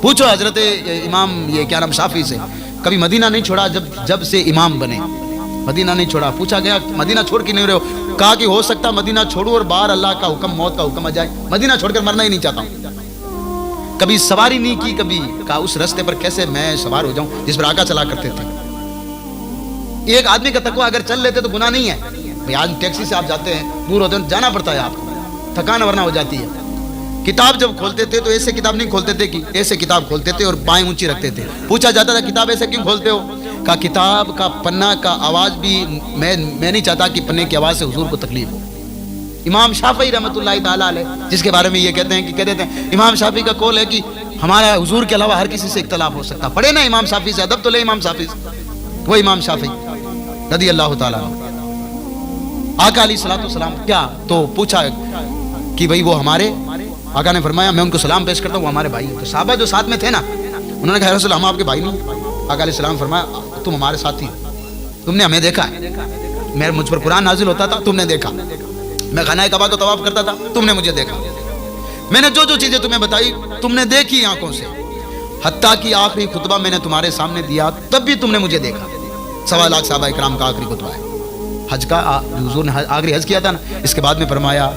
پوچھو حضرت امام یہ کیا نام شافعی سے، کبھی مدینہ نہیں چھوڑا جب سے امام بنے، مدینہ نہیں چھوڑا. پوچھا گیا مدینہ چھوڑ کے نہیں رہے ہو؟ کہا کہ ہو سکتا مدینہ چھوڑوں اور باہر اللہ کا حکم، موت کا حکم آ جائے، مدینہ چھوڑ کر مرنا ہی نہیں چاہتا ہوں. کبھی سواری نہیں کی کبھی، کہا اس راستے پر کیسے میں سوار ہو جاؤں جس پر آقا چلا کرتے تھے. ایک آدمی کا تقویٰ اگر چل لیتے تو گناہ نہیں ہے. بھئی آج ٹیکسی سے آپ جاتے ہیں، دور ہوتے ہیں، جانا پڑتا ہے آپ کو، تھکان ورنہ ہو جاتی ہے. کتاب جب کھولتے تھے تو ایسے کتاب نہیں کھولتے تھے کہ ایسے کتاب کھولتے تھے اور بائیں اونچی رکھتے تھے. پوچھا جاتا تھا کتاب ایسے کیوں کھولتے ہو؟ کہا کتاب کا پنہ کا آواز بھی میں نہیں چاہتا کہ پنے کی آواز سے حضور کو تکلیف ہو. امام شافعی رحمۃ اللہ تعالیٰ علیہ، جس کے بارے میں یہ کہتے ہیں کہ کہتے ہیں امام شافعی کا قول ہے کہ ہمارا حضور کے علاوہ ہر کسی سے اختلاف ہو سکتا. پڑھے نا امام شافعی سے، ادب تو لے امام شافعی سے. وہ امام شافعی رضی اللہ تعالیٰ عنہ، آقا علیہ الصلوۃ والسلام کیا تو پوچھا کہ بھئی وہ ہمارے، آقا نے فرمایا میں ان کو سلام پیش کرتا ہوں، وہ ہمارے بھائی ہیں. تو صحابہ جو ساتھ میں تھے نا، انہوں نے کہا رسول ہم آپ کے بھائی نہیں. آقا علیہ السلام فرمایا تم ہمارے ساتھی ہو، تم نے ہمیں دیکھا ہے، مجھ پر قرآن نازل ہوتا تھا تم نے دیکھا، میں خانہ کعبہ کو طواف کرتا تھا تم نے مجھے دیکھا، میں نے جو چیزیں تمہیں بتائی تم نے دیکھی آنکھوں سے، حتیٰ کہ آخری خطبہ میں نے تمہارے سامنے دیا تب بھی تم نے مجھے دیکھا. 1.25 لاکھ صحابہ اکرام کا آخری خطبہ ہے حج کا. حضور نے آخری حج کیا تھا نا، اس کے بعد میں فرمایا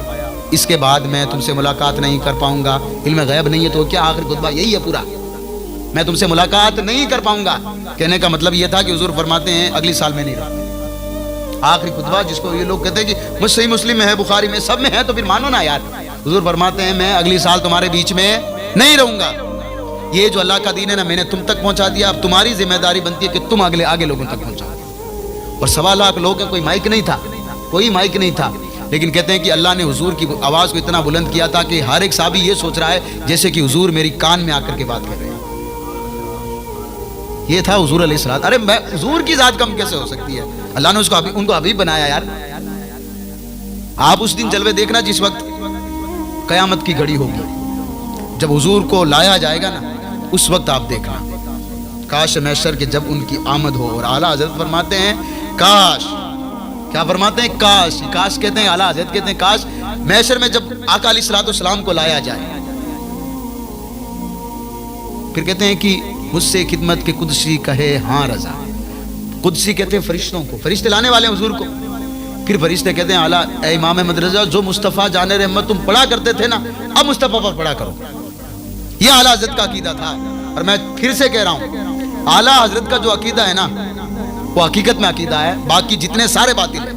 اس کے بعد میں تم سے ملاقات نہیں کر پاؤں گا. علم غیب نہیں ہے تو کیا آخری خطبہ یہی ہے پورا، میں تم سے ملاقات نہیں کر پاؤں گا. کہنے کا مطلب یہ تھا کہ حضور فرماتے ہیں اگلی سال میں نہیں رہا. آخری خطبہ جس کو یہ لوگ کہتے ہیں کہ مجھ صحیح مسلم میں ہے، بخاری میں، سب میں ہے، تو پھر مانو نا یار. حضور فرماتے ہیں میں اگلی سال تمہارے بیچ میں نہیں رہوں گا. یہ جو اللہ کا دین ہے نا میں نے تم تک پہنچا دیا، اب تمہاری ذمہ داری بنتی ہے کہ تم آگے لوگوں تک پہنچاؤ. اور 1.25 لاکھ لوگ ہیں، کوئی مائک نہیں تھا، کوئی مائک نہیں تھا، لیکن کہتے ہیں کہ اللہ نے حضور کی آواز کو اتنا بلند کیا تھا کہ ہر ایک صحابی یہ سوچ رہا ہے جیسے کہ حضور میری کان میں آ کر کے بات کر رہے ہیں. یہ تھا حضور علیہ الصلوۃ. ارے حضور کی ذات کم کیسے ہو سکتی ہے؟ اللہ نے ان کو حبیب بنایا یار. آپ اس دن جلوے دیکھنا جس وقت قیامت کی گھڑی ہوگی، جب حضور کو لایا جائے گا نا، اس وقت آپ دیکھنا. کاش محشر کے جب ان کی آمد ہو. اور اعلیٰ حضرت فرماتے ہیں کاش، کیا فرماتے ہیں؟ کاش کہتے ہیں، اعلیٰ حضرت کہتے ہیں کاش محشر میں جب آقا علیہ الصلوۃ والسلام کو لایا جائے، پھر کہتے ہیں کہ مجھ سے خدمت کے قدسی کہے ہاں رضا. قدسی کہتے ہیں فرشتوں کو، فرشتے لانے والے ہیں حضور کو. پھر فرشتے کہتے ہیں اعلیٰ اے امام احمد رضا، جو مصطفیٰ جان رحمت تم پڑھا کرتے تھے نا، اب مصطفیٰ پر پڑھا کرو. یہ اعلیٰ حضرت کا عقیدہ تھا. اور میں پھر سے کہہ رہا ہوں، اعلیٰ حضرت کا جو عقیدہ ہے نا وہ حقیقت میں عقیدہ ہے، باقی جتنے سارے باطل ہیں.